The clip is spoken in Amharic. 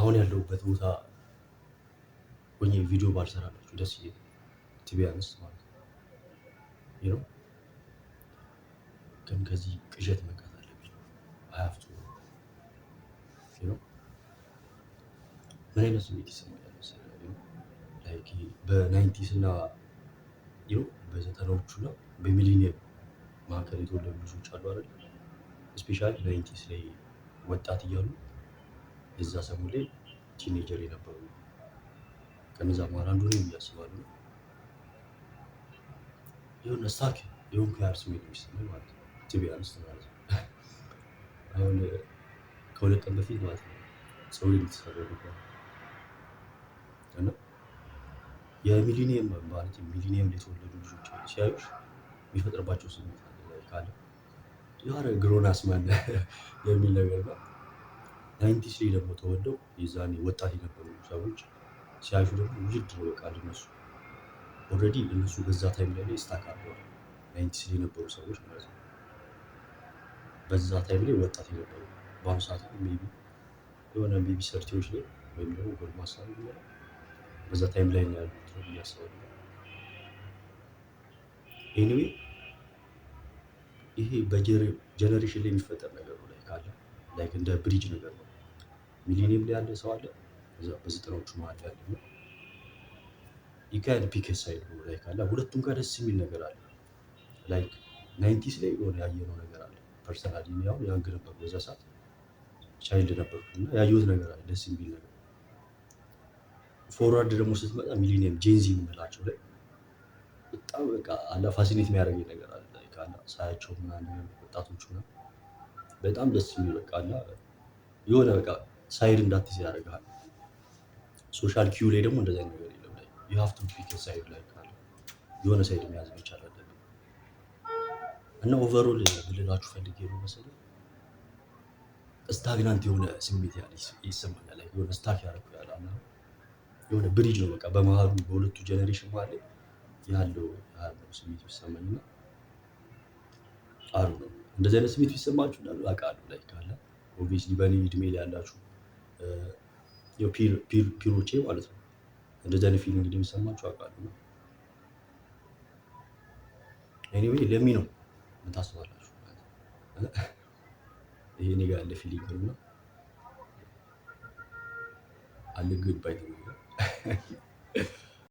አሁን ያለሁበት ቦታ ሆኜ ቪዲዮ ባልሰራላችሁ ደስ ይለኛል። ቲቢያንስ ማለት ነው። ግን ከዚህ ቅዠት መንቃት አለብኝ። አያፍቱ ምን አይነት ስሜት ይሰማኛል መሰለህ? ላይክ በናይንቲስ እና በዘጠናዎቹ እና በሚሊኒየም መካከል የተወለዱ ልጆች አሉ አይደል? ስፔሻሊ ናይንቲስ ላይ ወጣት እያሉ የዛ ሰሞን ላይ ቲኔጀር የነበሩ ከነዛ መሀል አንዱ ነኝ ብዬ አስባለሁ። የሆነ ስታክ የሆንኩ ያህል ስሜት የሚሰማኝ ማለት ነው። ቲቢያንስ ማለት ነው። አሁን ከሁለት ቀን በፊት ማለት ነው ፀጉሬን የተሰራው ነበር እና የሚሊኒየም ማለት ሚሊኒየም ላይ የተወለዱ ልጆች ሲያዩሽ የሚፈጥርባቸው ስሜት ካለ የሆነ ግሮን አስማን የሚል ነገር ነው። ናይንቲስ ላይ ደግሞ ተወልደው የዛኔ ወጣት የነበሩ ሰዎች ሲያዩሽ ደግሞ ውድድ ነው በቃ ለነሱ ኦልሬዲ እነሱ በዛ ታይም ላይ ስታክ አድርገዋል። ናይንቲስ ላይ የነበሩ ሰዎች ማለት ነው። በዛ ታይም ላይ ወጣት የነበሩ በአሁኑ ሰዓት ሜይ ቢ የሆነ ሜይ ቢ ሰርቲዎች ላይ ወይም ደግሞ ጎልማሳ ነው በዛ ታይም ላይ ነው ያሉት ብዬ አስባለሁ። ኤኒዌይ ይሄ በጀነሬሽን ላይ የሚፈጠር ነገር ነው። ላይክ እንደ ብሪጅ ነገር ነው። ሚሊኒየም ላይ ያለ ሰው አለ፣ በዘጠናዎቹ መሀል ያለ ነው። ይካሄድ ፒክ ሳይድ ነው ላይክ አለ። ሁለቱም ጋር ደስ የሚል ነገር አለ። ላይክ ናይንቲስ ላይ የሆነ ያየነው ነገር አለ። ፐርሰናሊ ያው ያንግ ነበርኩ በዛ ሰዓት ቻይልድ ነበርኩ እና ያየሁት ነገር አለ ደስ የሚል ነገር። ፎርዋርድ ደግሞ ስትመጣ ሚሊኒየም ጄንዚ የምንላቸው ላይ በጣም በቃ አላ ፋሲኔት የሚያደርገኝ ነገር አለ። ላይክ አላ ሳያቸው ምናምን ወጣቶቹ ምናምን በጣም ደስ የሚል በቃ አላ የሆነ በቃ ሳይድ እንዳትይዝ ያደርግሃል። ሶሻል ኪው ላይ ደግሞ እንደዚህ አይነት ነገር የለም። ላይ ዩ ሃቭ ቱ ፒክ ሳይድ ላይ ካለ የሆነ ሳይድ መያዝ መቻል አለብን። እና ኦቨርኦል ልላችሁ ፈልጌ ነው መሰለኝ ስታግናንት የሆነ ስሜት ያለ ይሰማኛል። ላይ የሆነ ስታክ ያደረኩ ያለ የሆነ ብሪጅ ነው በቃ በመሃሉ በሁለቱ ጀነሬሽን መሀል ያለው ስሜት ቢሰማኝ እና አሩ ነው። እንደዚህ አይነት ስሜት ቢሰማችሁ እንዳሉ አውቃለሁ። ላይ ካለ ኦብቪየስሊ በእኔ እድሜ ላይ ያላችሁ ፒሮቼ ማለት ነው እንደዚህ አይነት ፊሊንግ እንደሚሰማችሁ አውቃለሁ። ኤኒዌይ ለሚ ነው ምን ታስባላችሁ? ይሄ እኔ ጋር ያለ ፊሊንግ ነው። አለ ጉድ ባይ